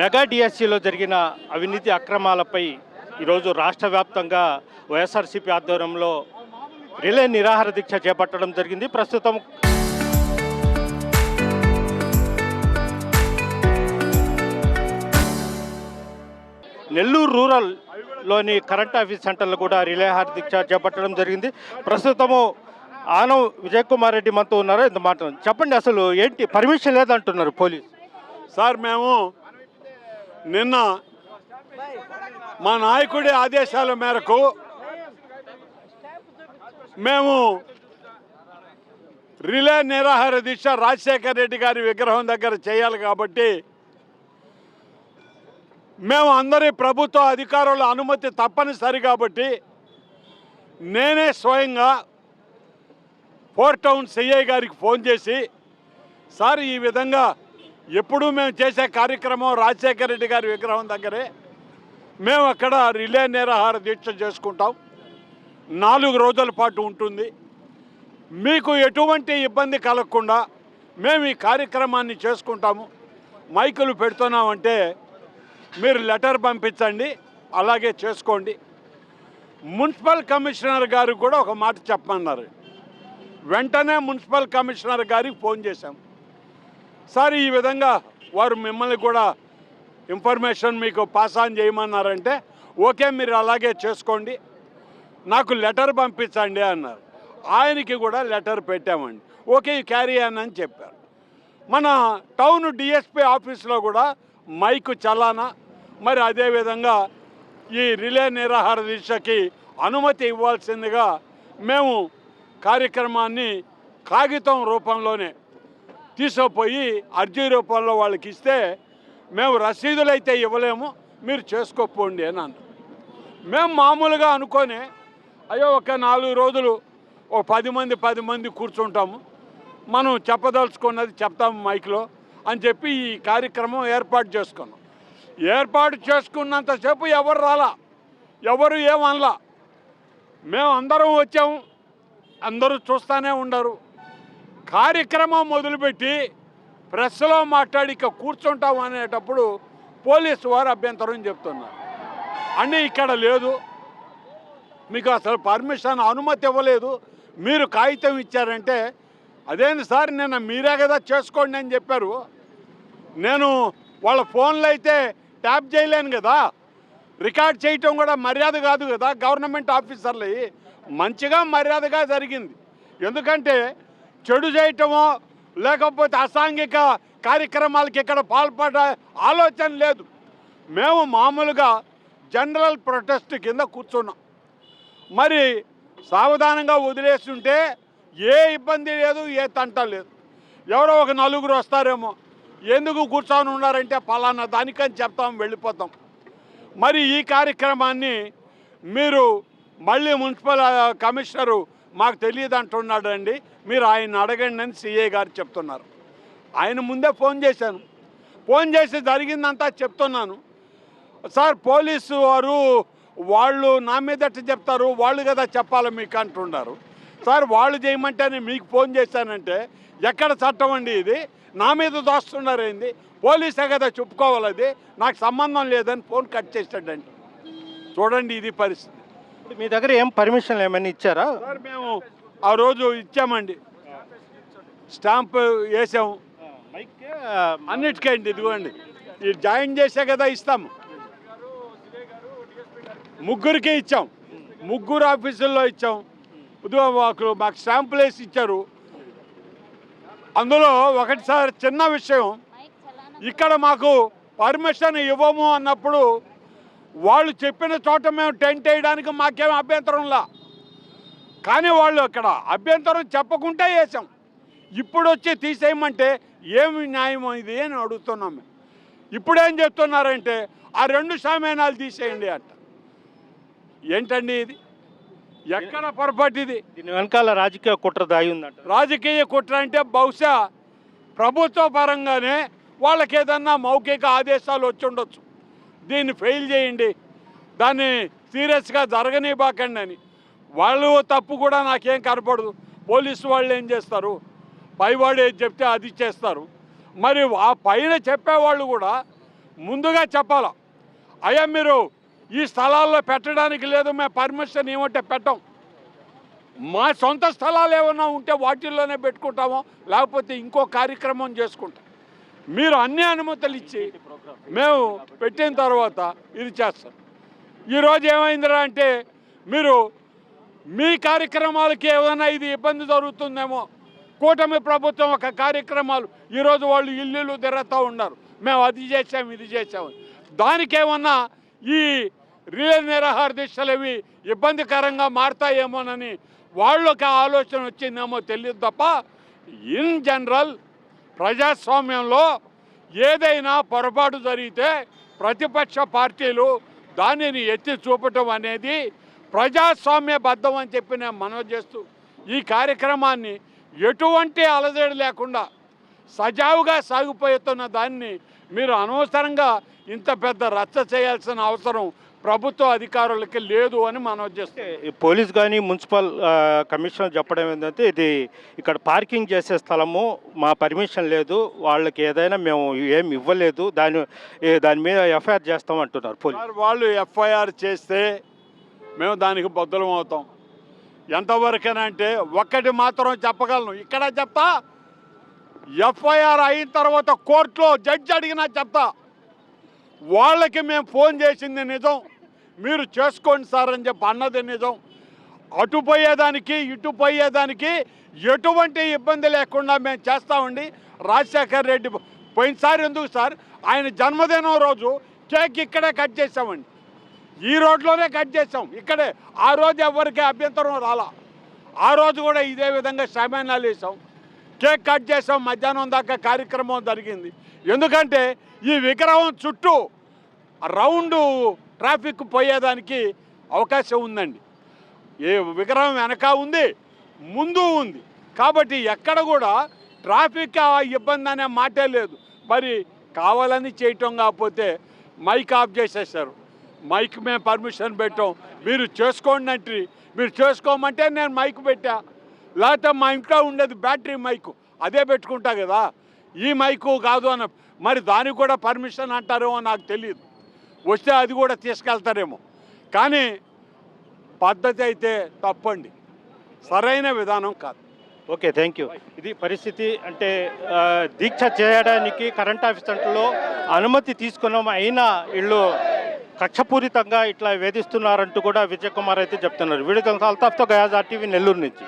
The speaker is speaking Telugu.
మెగా డిఎస్సిలో జరిగిన అవినీతి అక్రమాలపై ఈరోజు రాష్ట్ర వ్యాప్తంగా వైఎస్ఆర్సీపీ ఆధ్వర్యంలో రిలే నిరాహార దీక్ష చేపట్టడం జరిగింది. ప్రస్తుతం నెల్లూరు రూరల్లోని కరెంట్ ఆఫీస్ సెంటర్లో కూడా రిలే నిరాహార దీక్ష చేపట్టడం జరిగింది. ప్రస్తుతము ఆనవ్ విజయ్ కుమార్ రెడ్డి మనతో ఉన్నారు. ఇంత మాట చెప్పండి, అసలు ఏంటి పర్మిషన్ లేదంటున్నారు పోలీసు? సార్, మేము నిన్న మా నాయకుడి ఆదేశాల మేరకు మేము రిలే నిరాహార దీక్ష రాజశేఖర్ రెడ్డి గారి విగ్రహం దగ్గర చేయాలి కాబట్టి మేము అందరి ప్రభుత్వ అధికారుల అనుమతి తప్పనిసరి కాబట్టి నేనే స్వయంగా 4 టౌన్ సిఐ గారికి ఫోన్ చేసి, సార్ ఈ విధంగా ఎప్పుడూ మేము చేసే కార్యక్రమం రాజశేఖర రెడ్డి గారి విగ్రహం దగ్గరే, మేము అక్కడ రిలే నిరాహార దీక్ష చేసుకుంటాం, 4 రోజుల పాటు ఉంటుంది, మీకు ఎటువంటి ఇబ్బంది కలగకుండా మేము ఈ కార్యక్రమాన్ని చేసుకుంటాము, మైకులు పెడుతున్నామంటే మీరు లెటర్ పంపించండి, అలాగే చేసుకోండి. మున్సిపల్ కమిషనర్ గారు కూడా ఒక మాట చెప్పమన్నారు. వెంటనే మున్సిపల్ కమిషనర్ గారికి ఫోన్ చేశాం. సార్ ఈ విధంగా వారు మిమ్మల్ని కూడా ఇన్ఫర్మేషన్ మీకు పాస్ ఆన్ చేయమన్నారంటే, ఓకే మీరు అలాగే చేసుకోండి, నాకు లెటర్ పంపించండి అన్నారు. ఆయనకి కూడా లెటర్ పెట్టామండి. ఓకే క్యారీ అని చెప్పారు. మన టౌన్ డిఎస్పీ ఆఫీస్లో కూడా మైకు చలానా, మరి అదేవిధంగా ఈ రిలే నిరాహార దీక్షకి అనుమతి ఇవ్వాల్సిందిగా మేము కార్యక్రమాన్ని కాగితం రూపంలోనే తీసుకుపోయి అర్జీ రూపంలో వాళ్ళకి ఇస్తే, మేము రసీదులు అయితే ఇవ్వలేము, మీరు చేసుకోపోండి అని అన్నాం. మేము మామూలుగా అనుకొని అయ్యో ఒక 4 రోజులు ఒక 10 మంది కూర్చుంటాము, మనం చెప్పదలుచుకున్నది చెప్తాము మైక్లో అని చెప్పి ఈ కార్యక్రమం ఏర్పాటు చేసుకున్నాం. ఏర్పాటు చేసుకున్నంతసేపు ఎవరు రాలా, ఎవరు ఏమనలా. మేము అందరం వచ్చాము, అందరూ చూస్తూనే ఉండరు. కార్యక్రమం మొదలుపెట్టి ప్రెస్లో మాట్లాడి ఇక కూర్చుంటాం అనేటప్పుడు పోలీసు వారు అభ్యంతరం చెప్తున్నారు. అన్నీ ఇక్కడ లేదు, మీకు అసలు పర్మిషన్ అనుమతి ఇవ్వలేదు, మీరు కాగితం ఇచ్చారంటే, అదేంటి సార్ నిన్న మీరే కదా చేసుకోండి అని చెప్పారు, నేను వాళ్ళ ఫోన్లో అయితే ట్యాప్ చేయలేను కదా, రికార్డ్ చేయటం కూడా మర్యాద కాదు కదా గవర్నమెంట్ ఆఫీసర్లు. మంచిగా మర్యాదగా జరిగింది, ఎందుకంటే చెడు చేయటమో లేకపోతే అసాంఘిక కార్యక్రమాలకి ఇక్కడ పాల్పడే ఆలోచన లేదు. మేము మామూలుగా జనరల్ ప్రొటెస్ట్ కింద కూర్చున్నాం. మరి సావధానంగా వదిలేస్తుంటే ఏ ఇబ్బంది లేదు, ఏ తంట లేదు. ఎవరో ఒక 4 వస్తారేమో, ఎందుకు కూర్చొని ఉన్నారంటే పలానా దానికని చెప్తాం, వెళ్ళిపోతాం. మరి ఈ కార్యక్రమాన్ని మీరు మళ్ళీ మున్సిపల్ కమిషనరు మాకు తెలియదు అంటున్నాడండి, మీరు ఆయన అడగండి అని సిఐ గారు చెప్తున్నారు. ఆయన ముందే ఫోన్ చేశాను, ఫోన్ చేసి జరిగిందంతా చెప్తున్నాను. సార్ పోలీసు వారు వాళ్ళు నా మీదట చెప్తారు, వాళ్ళు కదా చెప్పాలి మీకు అంటున్నారు. సార్ వాళ్ళు చేయమంటేనే మీకు ఫోన్ చేశానంటే ఎక్కడ చట్టం అండి ఇది, నా మీద దోస్తున్నారేంది, పోలీసే కదా చెప్పుకోవాలి, అది నాకు సంబంధం లేదని ఫోన్ కట్ చేశాడండి. చూడండి ఇది పరిస్థితి. మీ దగ్గర ఏం పర్మిషన్ ఏమైనా ఇచ్చారా? సార్ మేము ఆ రోజు ఇచ్చామండి, స్టాంప్ వేసాము అన్నిటికండి. ఇదిగోండి ఇది జాయిన్ చేసే కదా ఇస్తాము. 3కి ఇచ్చాం, 3 ఆఫీసుల్లో ఇచ్చాం. ఇదిగో మాకు స్టాంపులు వేసి ఇచ్చారు. అందులో ఒకటి సార్ చిన్న విషయం, ఇక్కడ మాకు పర్మిషన్ ఇవ్వము అన్నప్పుడు వాళ్ళు చెప్పిన చోట మేము టెంట్ వేయడానికి మాకేం అభ్యంతరంలా, కానీ వాళ్ళు అక్కడ అభ్యంతరం చెప్పకుంటే వేసాం. ఇప్పుడు వచ్చి తీసేయమంటే ఏమి న్యాయం ఇది అని అడుగుతున్నాం. ఇప్పుడేం చెప్తున్నారంటే ఆ 2 షామేనాలు తీసేయండి అంట. ఏంటండి ఇది, ఎక్కడ పొరపాటు ఇది? దీని వెనకాల రాజకీయ కుట్ర దాగి ఉందంట. రాజకీయ కుట్ర అంటే బహుశా ప్రభుత్వ పరంగానే వాళ్ళకి ఏదన్నా మౌఖిక ఆదేశాలు వచ్చి ఉండొచ్చు, దీన్ని ఫెయిల్ చేయండి, దాన్ని సీరియస్గా జరగనివ్వకండి అని. వాళ్ళు తప్పు కూడా నాకేం కనపడదు. పోలీసు వాళ్ళు ఏం చేస్తారు, పైవాడు ఏది చెప్తే అది చేస్తారు. మరి ఆ పైన చెప్పేవాళ్ళు కూడా ముందుగా చెప్పాలా, అయ్యా మీరు ఈ స్థలాల్లో పెట్టడానికి లేదు, మేము పర్మిషన్ ఏమంటే పెట్టాం, మా సొంత స్థలాలు ఏమన్నా ఉంటే వాటిల్లోనే పెట్టుకుంటామో లేకపోతే ఇంకో కార్యక్రమం చేసుకుంటాం. మీరు అన్ని అనుమతులు ఇచ్చి మేము పెట్టిన తర్వాత ఇది చేస్తాం. ఈరోజు ఏమైందిరా అంటే మీరు మీ కార్యక్రమాలకి ఏమైనా ఇది ఇబ్బంది జరుగుతుందేమో, కూటమి ప్రభుత్వం ఒక కార్యక్రమాలు ఈరోజు వాళ్ళు ఇల్లు తిరుగుతూ ఉన్నారు, మేము అది చేసాం ఇది చేసాము, దానికేమన్నా ఈ రిలే నిరాహార దీక్షలు ఇవి ఇబ్బందికరంగా మారుతాయేమోనని వాళ్ళకి ఆలోచన వచ్చిందేమో తెలియదు తప్ప ఇన్ జనరల్ ప్రజాస్వామ్యంలో ఏదైనా పొరపాటు జరిగితే ప్రతిపక్ష పార్టీలు దానిని ఎత్తి చూపటం అనేది ప్రజాస్వామ్యబద్ధం అని చెప్పి నేను మనవి చేస్తూ ఈ కార్యక్రమాన్ని ఎటువంటి అలజడి లేకుండా సజావుగా సాగిపోతున్న దాన్ని మీరు అనవసరంగా ఇంత పెద్ద రచ్చ చేయాల్సిన అవసరం ప్రభుత్వ అధికారులకి లేదు అని మనవి చేస్తే, ఈ పోలీస్ కానీ మున్సిపల్ కమిషనర్ చెప్పడం ఏంటంటే ఇది ఇక్కడ పార్కింగ్ చేసే స్థలము మా పర్మిషన్ లేదు, వాళ్ళకి ఏదైనా మేము ఏం ఇవ్వలేదు, దాని మీద ఎఫ్ఐఆర్ చేస్తాం అంటున్నారు పోలీస్. వాళ్ళు ఎఫ్ఐఆర్ చేస్తే మేము దానికి బద్దులం అవుతాం. ఎంతవరకేనంటే ఒక్కటి మాత్రం చెప్పగలను, ఇక్కడ చెప్తా, ఎఫ్ఐఆర్ అయిన తర్వాత కోర్టులో జడ్జి అడిగినా చెప్తా, వాళ్ళకి మేము ఫోన్ చేసింది నిజం, మీరు చేసుకోండి సార్ అని చెప్పి అన్నది నిజం. అటు పోయేదానికి ఇటు పోయేదానికి ఎటువంటి ఇబ్బంది లేకుండా మేము చేస్తామండి. రాజశేఖర్ రెడ్డి పోయినసారి ఎందుకు సార్ ఆయన జన్మదినం రోజు కేక్ ఇక్కడే కట్ చేసామండి, ఈ రోడ్లోనే కట్ చేసాం ఇక్కడే. ఆ రోజు ఎవరికి అభ్యంతరం రాలా, ఆ రోజు కూడా ఇదే విధంగా సామాన్యాలు వేసాం, కేక్ కట్ చేసాం, మధ్యాహ్నం దాకా కార్యక్రమం జరిగింది. ఎందుకంటే ఈ విగ్రహం చుట్టూ రౌండ్ ట్రాఫిక్ పోయేదానికి అవకాశం ఉందండి. ఏ విగ్రహం వెనక ఉంది, ముందు ఉంది, కాబట్టి ఎక్కడ కూడా ట్రాఫిక్ ఇబ్బంది అనే మాటే లేదు. మరి కావాలని చేయటం కాకపోతే మైక్ ఆఫ్ చేసేసారు, మైక్ మేము పర్మిషన్ పెట్టాం, మీరు చేసుకోండి అంటే మీరు చేసుకోమంటే నేను మైక్ పెట్టా, లేకపోతే మా ఇంట్లో ఉండేది బ్యాటరీ మైకు అదే పెట్టుకుంటా కదా, ఈ మైకు కాదు అన్న, మరి దానికి కూడా పర్మిషన్ అంటారేమో నాకు తెలియదు, వస్తే అది కూడా తీసుకెళ్తారేమో. కానీ పద్ధతి అయితే తప్పండి, సరైన విధానం కాదు. Okay, thank you. ఇది పరిస్థితి. అంటే దీక్ష చేయడానికి కరెంట్ ఆఫీస్ సెంటర్లో అనుమతి తీసుకున్నాం, అయినా వీళ్ళు కక్షపూరితంగా ఇట్లా వేధిస్తున్నారంటూ కూడా విజయ్ కుమార్ అయితే చెప్తున్నారు. వీడియో అల్తాఫ్తో గయాజ్ RTV నెల్లూరు నుంచి.